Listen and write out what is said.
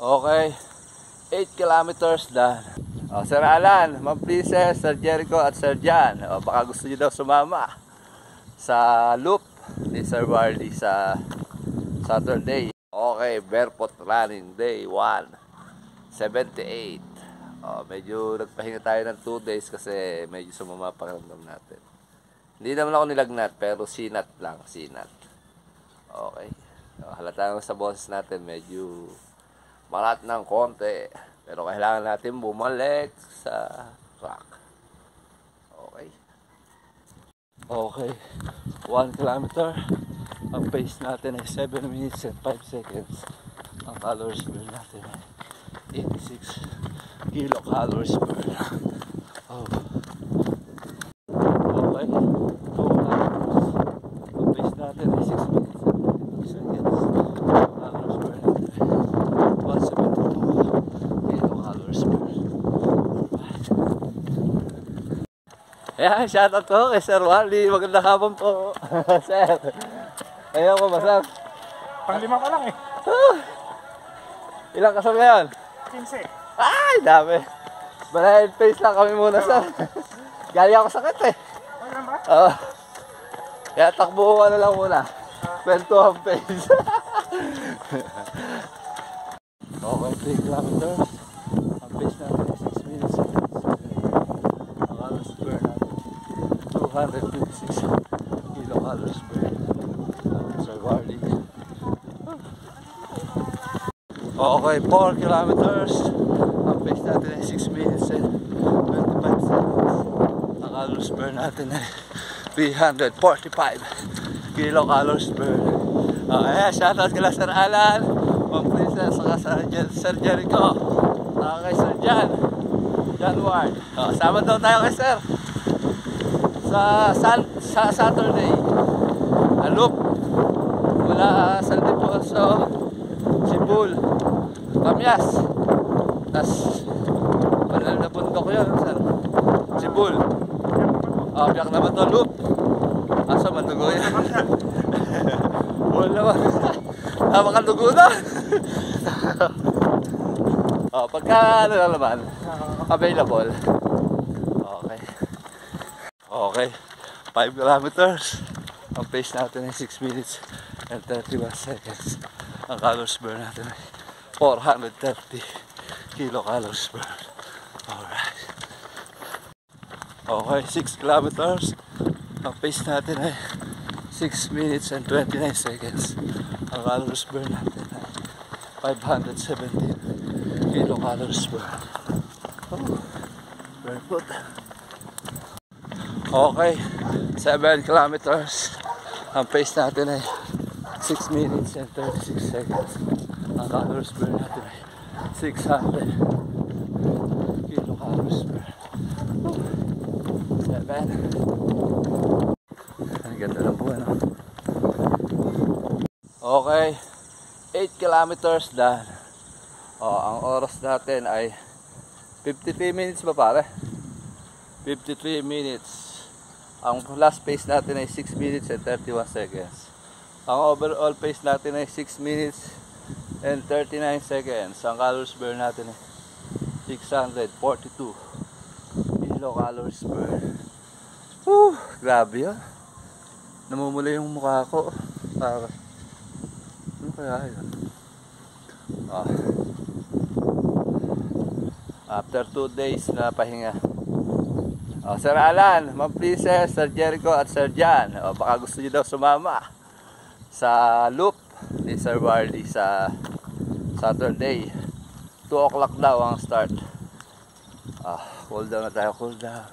Okay, 8 kilometers done. Sir Alan, Ma'am Princess, Sir Jericho at Sir Jan. Baka gusto niyo daw sumama sa loop ni Sir Barley sa Saturday. Okay, barefoot running day 1, 78. Medyo nagpahinga tayo ng 2 days kasi medyo sumama pakiramdam natin. Hindi naman ako nilagnat pero sinat lang, sinat. Okay. Halata sa boses natin medyo malat ng konti. Pero kailangan natin bumalik sa track. Okay. Okay. 1 kilometer. Ang pace natin ay 7 minutes and 5 seconds. Ang calories burn natin ay 86 kilocalories burn. Oh. Okay. 2 kilometers. Ang pace natin ay 6 minutes and 52 seconds. Ang calories burn natin ay 172 kilocalories burn. Ayan, shoutout ko kay Sir Wally. Magandang hapon po. Sir, ayaw ko ba, Sir? Pang-5 pa lang eh. Ilang kasal ngayon? 15. Ay, dami. Banayin face lang kami muna, Sir. Galing ako sakit eh. Ano ba? Oo. Kaya takbo ano lang muna. Kwentuhan face. Okay, 3 kilometers. Ang pace natin ay 6 minutes. Ang calories burn natin 256 kilocalories burn. Sir Barley. Okay, 4 kilometers. Ang pace natin ay 6 minutes and 25 seconds. Ang calories burn natin ay 345 kilocalories burn. Okay, shoutout kila Sir Alan, Ma'am Princess, saka Sir Jericho, saka kay Sir Jan Ward. Sama daw tayo kay Sir sa Saturday. Loop mula San Liposo, Sibul, Kamyas. Tas panal na bundok yun, Sir. Sibul. Biyak naman to loop. Asa mandugo yan. Wala naman. Napakadugo na. Pagka ano lang naman, available. Okay. Okay. 5 kilometers. Ang pace natin ay 6 minutes and 31 seconds. Ang calories burn natin ay 430 kilocalories burn. Alright. Okay, 6 kilometers. Ang pace natin ay 6 minutes and 29 seconds. Ang calories burn natin ay 517 kilocalories burn. Barefoot. Okay, 7 kilometers. Ang pace natin ay 6 minutes and 36 seconds. Ang calories burn natin ay 600 kilocalories burn. 7. Ang ganda lang po, ano? Okay, 8 kilometers done. Ang oras natin ay 53 minutes ba, pare? 53 minutes. Ang last pace natin ay 6 minutes and 31 seconds. Ang overall pace natin ay 6 minutes and 39 seconds. Ang calories burn natin ay 642 kilocalories burn. Grabe yun. Namumula yung mukha ko. Ano kaya yun? After 2 days na pahinga. Sir Alan, Ma'am Princess, Sir Jericho at Sir Jan. Baka gusto niyo daw sumama sa loop ni Sir Barley sa Saturday. 2 o'clock daw ang start. Cool down na tayo, cool down.